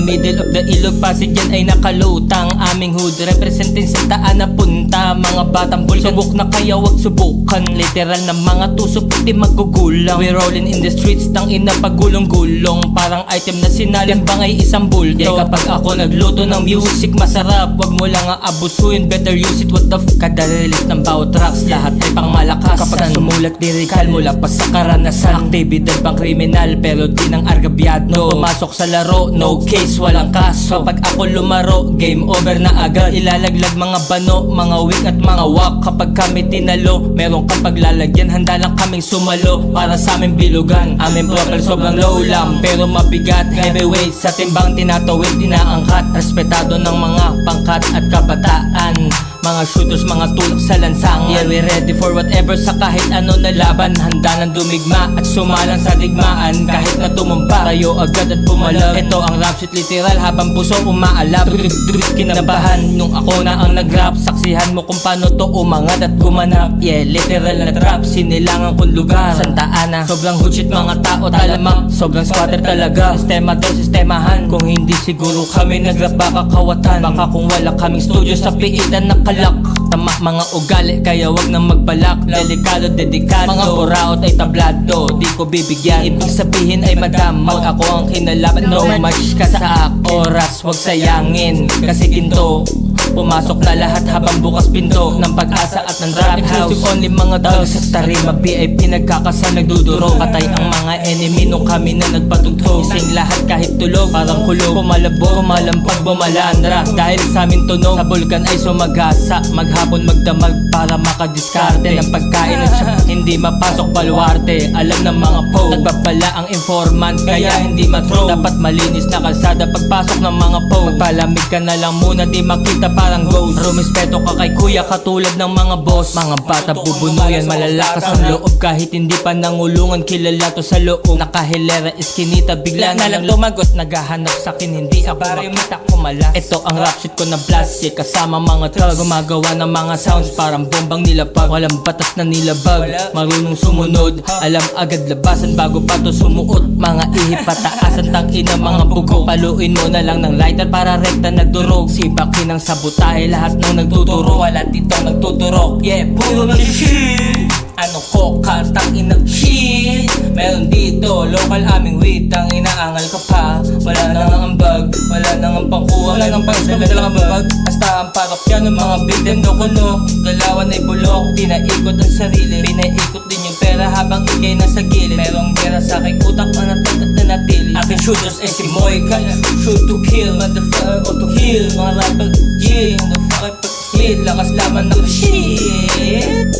middle of the ilog, Pasig yan ay nakalutang. Aming hood, representin sa taan na punta. Mga batang bulkan, subok na kaya wag subukan. Literal na mga tusok, di magugulang. We rolling in the streets, tang ina pagulong-gulong. Parang item na sinalin bang ay isang bulto. Yeah, kapag ako nagluto ng music masarap, wag mo lang aabusuin, better use it. What the f***, kada release ng bawat tracks, lahat ay pang malakasan. Kapag sumulat lirikal mula pa sa karanasan, aktibidad pang kriminal pero di ng argabyado. Pumasok sa laro, no case, walang kaso. Kapag ako lumaro, game over na agad. Ilalaglag mga bano, mga weak at mga wak. Kapag kami tinalo, meron kang paglalagyan. Handa lang kaming sumalo para sa aming bilugan. Aming profile sobrang low lang pero mabigat. Heavyweight sa timbang tinatawid, tinaangkat. Respetado ng mga pangkat at kabataan. Mga shooters, mga tulak sa lansang. Yeah, we ready for whatever sa kahit ano na laban. Handa ng dumigma at sumalang sa digmaan. Kahit na tumumpa, tayo agad at pumalag. Ito ang rap shit literal habang puso umaalab. Kinabahan nung ako na ang nag-rap. Saksihan mo kung paano to umangat at gumanap. Yeah, literal na trap, sinilangan kong lugar. Santa Ana, sobrang hood shit mga tao talamak. Sobrang squatter talaga, sistema daw sistemahan. Kung hindi siguro kami nag-rap baka kawatan. Baka kung wala kaming studio sa piitan nakalak. Tama mga ugali kaya wag nang magbalak. Delikado, dedikado, mga buraot ay tablado. Di ko bibigyan, ibig sabihin ay madam. Mag ako ang kinalaban, no match ka sa akin. Oras wag sayangin, kasi ginto pumasok na lahat habang bukas pinto ng pag-asa at ng trap house. Exclusive only mga dogs sa tarima, VIP nagkakasal nagduduro. Patay ang mga enemy nung kami na nagpatugtog. Ising lahat kahit tulog, parang kulog. Pumalabog, kumalampag, bumalandra. Dahil sa amin tunog, sa bulkan ay sumagasa. Maghapon magdamag para makadiskarte ng pagkain at siya hindi mapasok baluarte. Alam ng mga po, nagpapala ang informant kaya hindi matro. Dapat malinis na kalsada pagpasok ng mga po. Magpalamig ka na lang muna, di makita parang ghost. Rumispeto ka kay kuya katulad ng mga boss. Mga bata bubunuyan, malalakas ang loob. Kahit hindi pa nangulungan, kilala to sa loob. Nakahilera, iskinita, bigla na lang tumagot. Naghahanap sa'kin, hindi ako makita kumalas. Ito ang rap shit ko na plastic, kasama mga tug. Gumagawa ng mga sounds parang bombang nilapag. Walang batas na nilabag, marunong sumunod. Alam agad labasan bago pa to sumuot. Mga ihip pataasan, tangina mga bugo. Paluin mo na lang ng lighter para rekta nagdurog. Sibakin ang sabutahe, lahat ng nagtuturo. Wala dito nagtuturok, yeah, puro na shit. Ano ko ka, tangin nag-shit. Meron dito, local aming weed. Tang inaangal ka pa, wala nang ambag. Wala nang pangkuha, wala nang pang-spam, wala nang ambag. Basta ang parokyan ng mga bigyan do kuno. Galawan ay bulok, pinaikot ang sarili. Pinaikot din yung pera habang ikay nasa gilid. Merong pera sa aking utak, manatag at nanatili. Aking shooters ay si Moika, shoot to kill, motherfucker or to heal. Mga rapper, yeah, motherfucker pag-hit. Lakas laman ng shit.